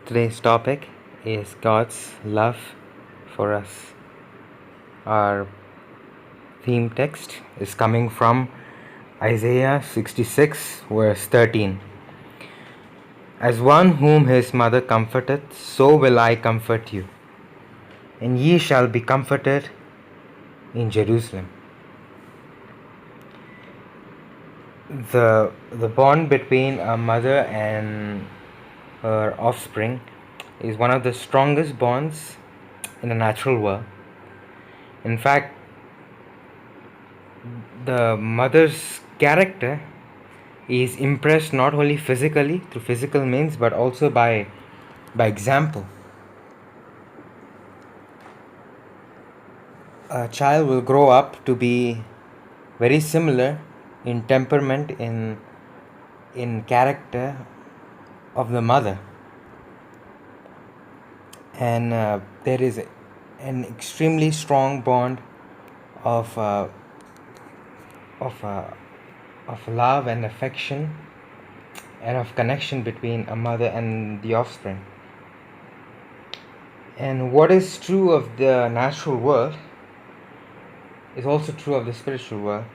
Today's topic is God's love for us. Our theme text is coming from Isaiah 66, verse 13. As one whom his mother comforteth, so will I comfort you, and ye shall be comforted in Jerusalem. The bond between a mother and her offspring is one of the strongest bonds in the natural world. In fact, the mother's character is impressed not only physically through physical means but also by example. A child will grow up to be very similar in temperament, in character of the mother, and there is an extremely strong bond of of uh, of love and affection and of connection between a mother and the offspring. And what is true of the natural world is also true of the spiritual world.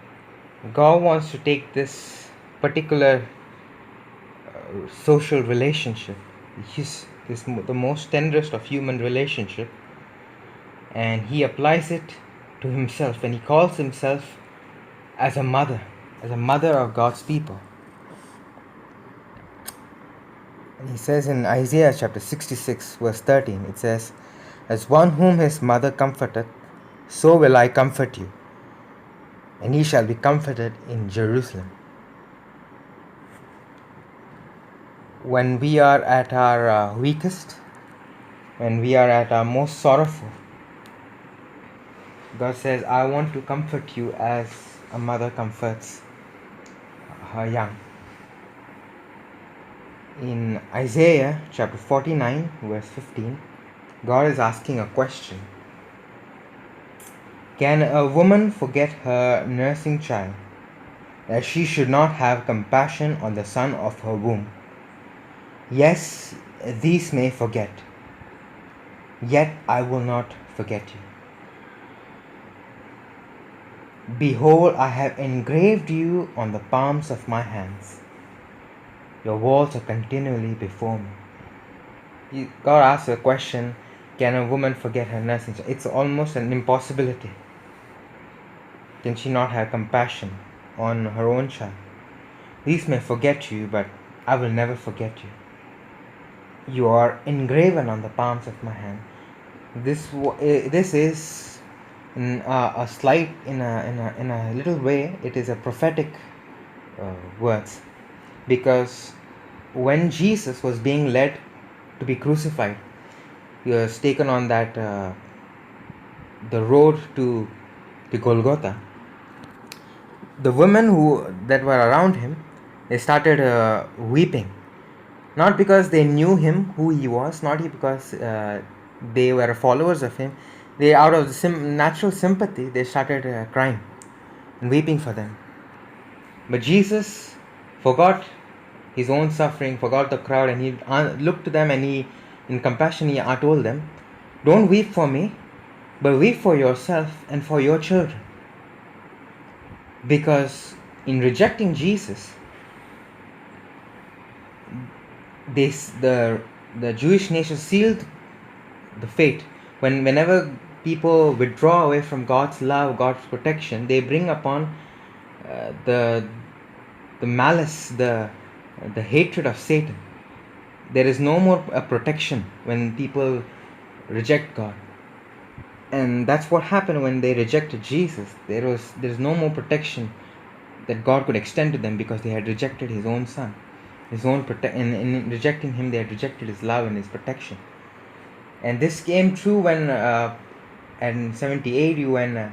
God wants to take this particular social relationship, the most tenderest of human relationship, and He applies it to Himself, and He calls Himself as a mother of God's people. And He says in Isaiah chapter 66, verse 13, it says, "As one whom his mother comforteth, so will I comfort you, and ye shall be comforted in Jerusalem." When we are at our weakest, when we are at our most sorrowful, God says, "I want to comfort you as a mother comforts her young." In Isaiah chapter 49, verse 15, God is asking a question. Can a woman forget her nursing child, that she should not have compassion on the son of her womb? Yes, these may forget, yet I will not forget you. Behold, I have engraved you on the palms of my hands. Your walls are continually before me. God asks a question, can a woman forget her nursing child? It's almost an impossibility. Can she not have compassion on her own child? These may forget you, but I will never forget you. You are engraven on the palms of my hand. This is in a slight, in a little way, it is a prophetic words, because when Jesus was being led to be crucified, he was taken on that the road to Golgotha. The women that were around him, they started weeping, not because they knew him, who he was, not because they were followers of him. They, out of the natural sympathy, they started crying and weeping for them. But Jesus forgot his own suffering, forgot the crowd, and he looked to them, and he, in compassion, he told them, "Don't weep for me, but weep for yourself and for your children." Because in rejecting Jesus, the Jewish nation sealed the fate. Whenever people withdraw away from God's love, God's protection, they bring upon the malice, the hatred of Satan. There is no more a protection when people reject God, and that's what happened when they rejected Jesus. There's no more protection that God could extend to them, because they had rejected His own Son. In rejecting Him, they had rejected His love and His protection. And this came true when in 70 AD, when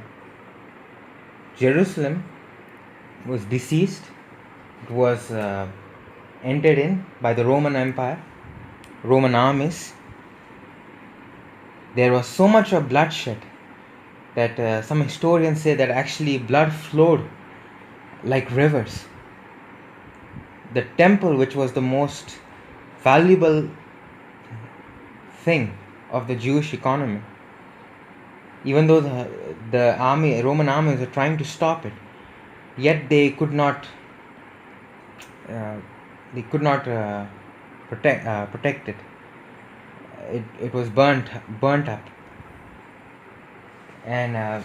Jerusalem was besieged. It was entered in by the Roman Empire, Roman armies. There was so much of bloodshed that some historians say that actually blood flowed like rivers. The temple, which was the most valuable thing of the Jewish economy. Even though the Roman armies were trying to stop it, yet they could not uh, protect it. It was burnt up. And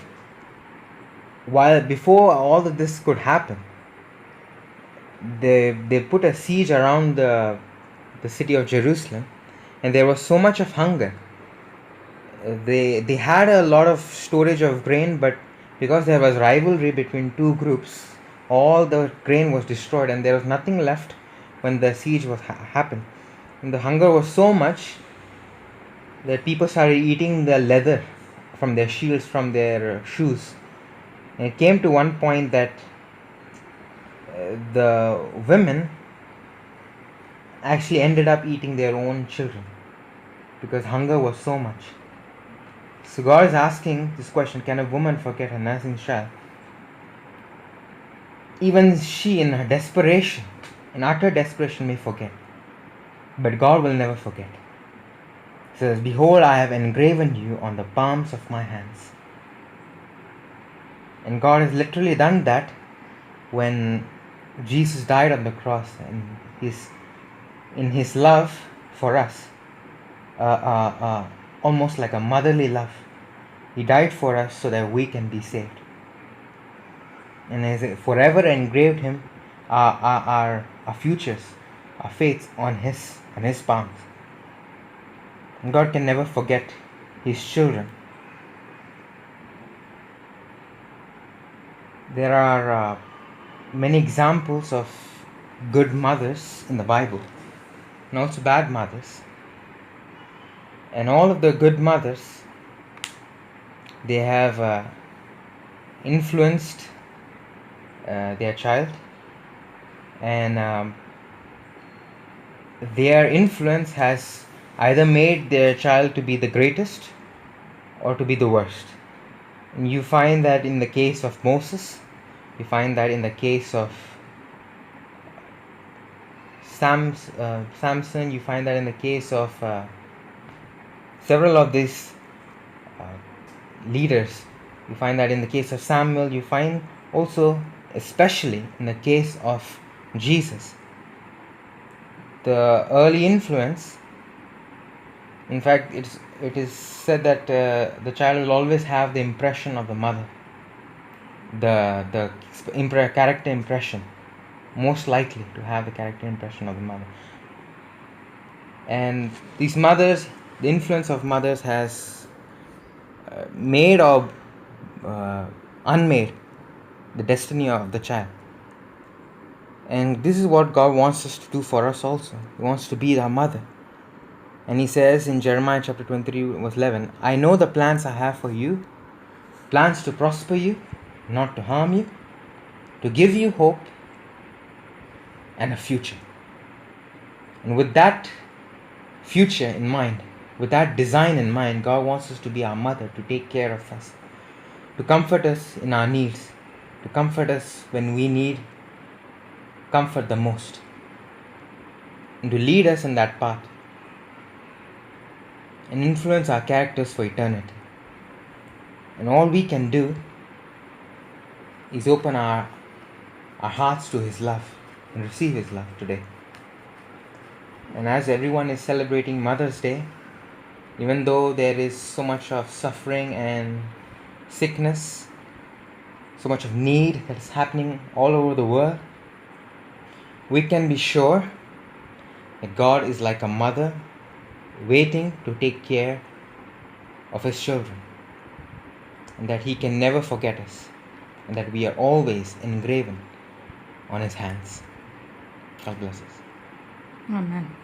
while before all of this could happen, they put a siege around the city of Jerusalem, and there was so much of hunger. They had a lot of storage of grain, but because there was rivalry between two groups, all the grain was destroyed, and there was nothing left when the siege was happened. And the hunger was so much that people started eating the leather from their shields, from their shoes. And it came to one point that the women actually ended up eating their own children because hunger was so much. So God is asking this question: can a woman forget her nursing child? Even she, in her desperation, in utter desperation, may forget, but God will never forget. He says, "Behold, I have engraven you on the palms of my hands." And God has literally done that when Jesus died on the cross, and in his love for us, almost like a motherly love. He died for us so that we can be saved. And has forever engraved him, our futures, our fates on his palms. And God can never forget his children. There are many examples of good mothers in the Bible, and also bad mothers. And all of the good mothers, they have influenced their child, and their influence has either made their child to be the greatest or to be the worst. And you find that in the case of Moses, you find that in the case of Samson, you find that in the case of several of these leaders. You find that in the case of Samuel. You find also, especially in the case of Jesus, the early influence. In fact, it is said that the child will always have the impression of the mother, the character impression, most likely to have the character impression of the mother. And these mothers, the influence of mothers has made or unmade the destiny of the child. And this is what God wants us to do for us also. He wants to be our mother. And he says in Jeremiah chapter 23 verse 11, "I know the plans I have for you, plans to prosper you, not to harm you, to give you hope and a future." And with that future in mind, with that design in mind, God wants us to be our mother, to take care of us, to comfort us in our needs, to comfort us when we need comfort the most, and to lead us in that path and influence our characters for eternity. And all we can do is open our hearts to his love and receive his love today. And as everyone is celebrating Mother's Day, even though there is so much of suffering and sickness, so much of need that is happening all over the world, we can be sure that God is like a mother waiting to take care of his children, and that he can never forget us, and that we are always engraven on his hands. God bless us. Amen.